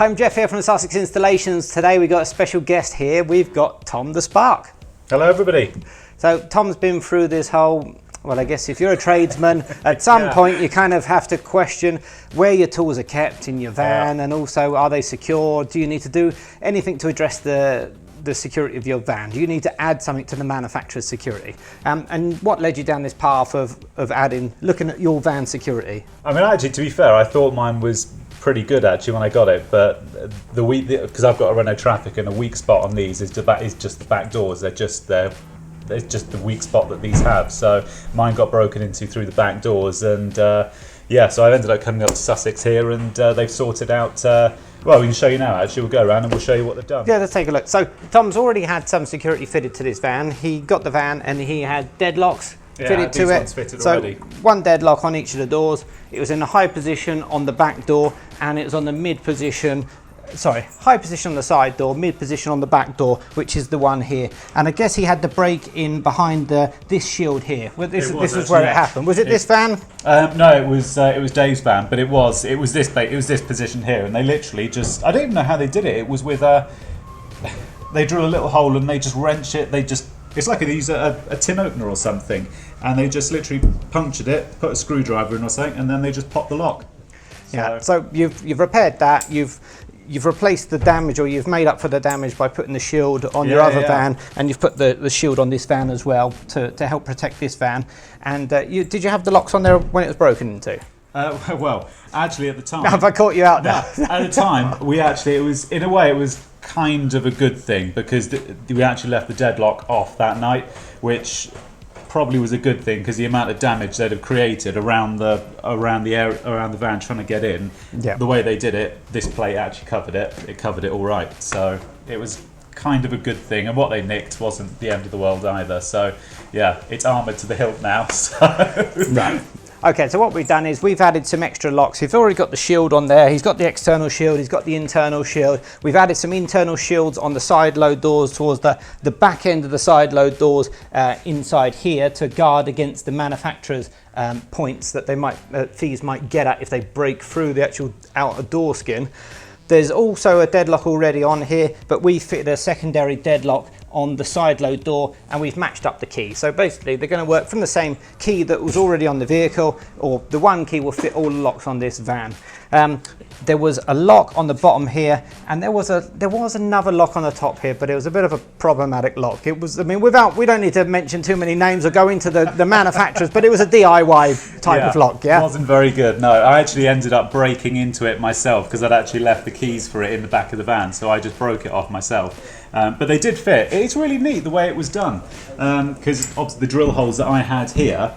Hi, I'm Jeff here from Sussex Installations. Today we've got a special guest here. We've got Tom the Spark. Hello everybody. So Tom's been through this whole, well, I guess if you're a tradesman, at some point you kind of have to question where your tools are kept in your van, and also are they secure? Do you need to do anything to address the security of your van? Do you need to add something to the manufacturer's security? And what led you down this path of looking at your van security? I mean, actually, to be fair, I thought mine was pretty good actually when I got it, but because I've got a Renault Traffic, and a weak spot on these is just the back doors. It's just the weak spot that these have. So mine got broken into through the back doors, and so I ended up coming up to Sussex here, and they've sorted out. Well, we can show you now. Actually, we'll go around and we'll show you what they've done. Yeah, let's take a look. So Tom's already had some security fitted to this van. He got the van and he had deadlocks fitted to it. Fitted so already. One deadlock on each of the doors. It was in a high position on the back door, and it was on the mid position. Sorry, high position on the side door, mid position on the back door, which is the one here. And I guess he had the brake in behind this shield here. Well, this is where it happened. Was it this van? No, it was Dave's van, but it was this position here, and they literally just, I don't even know how they did it. It was with they drill a little hole and they just wrench it. It's like they use a tin opener or something, and they just literally punctured it, put a screwdriver in or something, and then they just popped the lock. So you've repaired that. You've replaced the damage, or you've made up for the damage by putting the shield on your other van, and you've put the shield on this van as well to help protect this van. And did you have the locks on there when it was broken into? Well, actually, at the time, have I caught you out there? At the time, it was in a way it was kind of a good thing, because we actually left the deadlock off that night, which probably was a good thing, because the amount of damage they'd have created around the van trying to get in, the way they did it, this plate actually covered it. It covered it all right, so it was kind of a good thing. And what they nicked wasn't the end of the world either. So yeah, it's armoured to the hilt now. So. Right. Okay, so what we've done is we've added some extra locks. He's already got the shield on there. He's got the external shield. He's got the internal shield. We've added some internal shields on the side load doors towards the back end of the side load doors inside here to guard against the manufacturer's points that thieves might get at if they break through the actual outer door skin. There's also a deadlock already on here, but we fitted a secondary deadlock on the side load door, and we've matched up the key. So basically they're going to work from the same key that was already on the vehicle, or the one key will fit all the locks on this van. There was a lock on the bottom here, and there was another lock on the top here, but it was a bit of a problematic lock. It was, I mean, we don't need to mention too many names or go into the manufacturers, but it was a DIY type of lock. Yeah, it wasn't very good. No, I actually ended up breaking into it myself, because I'd actually left the keys for it in the back of the van, so I just broke it off myself. But they did fit. It's really neat the way it was done, because obviously the drill holes that I had here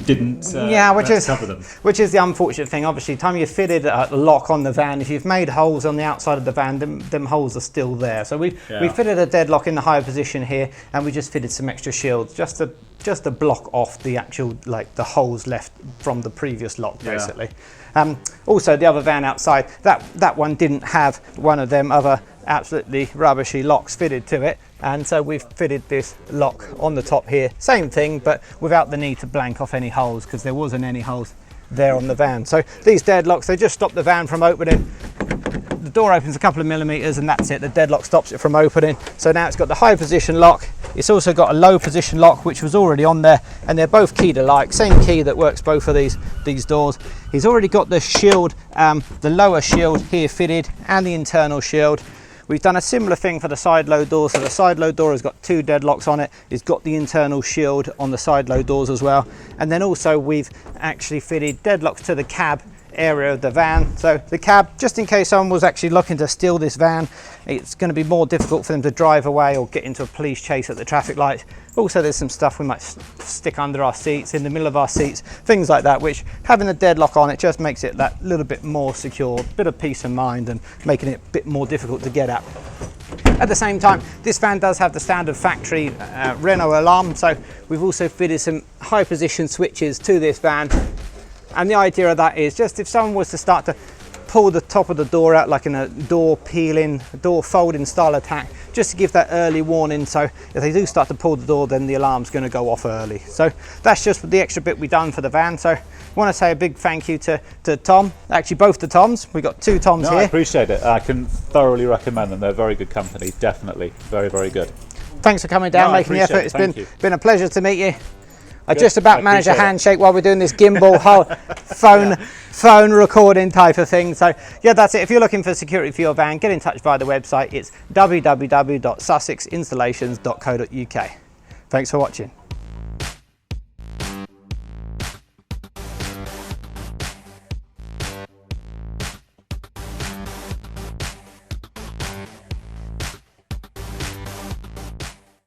didn't cover them. Which is the unfortunate thing. Obviously, the time you fitted a lock on the van, if you've made holes on the outside of the van, them holes are still there. So we fitted a deadlock in the higher position here, and we just fitted some extra shields just to block off the actual, like, the holes left from the previous lock, basically. Also, the other van outside, that one didn't have one of them other absolutely rubbishy locks fitted to it, and so we've fitted this lock on the top here, same thing, but without the need to blank off any holes, because there wasn't any holes there on the van. So these deadlocks, they just stop the van from opening. The door opens a couple of millimeters, and that's it. The deadlock stops it from opening. So now it's got the high position lock. It's also got a low position lock, which was already on there, and they're both keyed alike, same key that works both of these doors. He's already got the shield, the lower shield here fitted, and the internal shield. We've done a similar thing for the side load door. So the side load door has got two deadlocks on it. It's got the internal shield on the side load doors as well. And then also we've actually fitted deadlocks to the cab area of the van. So the cab, just in case someone was actually looking to steal this van, it's going to be more difficult for them to drive away or get into a police chase at the traffic lights. Also, there's some stuff we might stick under our seats, in the middle of our seats, things like that, which having a deadlock on it just makes it that little bit more secure, bit of peace of mind, and making it a bit more difficult to get at. At the same time, this van does have the standard factory Renault alarm, so we've also fitted some high position switches to this van. And the idea of that is just if someone was to start to pull the top of the door out like in a door peeling, door folding style attack, just to give that early warning. So if they do start to pull the door, then the alarm's going to go off early. So that's just the extra bit we've done for the van. So I want to say a big thank you to Tom, actually both the Toms. We've got 2 Toms here. I appreciate it. I can thoroughly recommend them. They're very good company, definitely. Very, very good. Thanks for coming down, making the effort. It's been a pleasure to meet you. I just about managed a handshake while we're doing this gimbal phone recording type of thing. So yeah, that's it. If you're looking for security for your van, get in touch via the website. It's www.sussexinstallations.co.uk. Thanks for watching.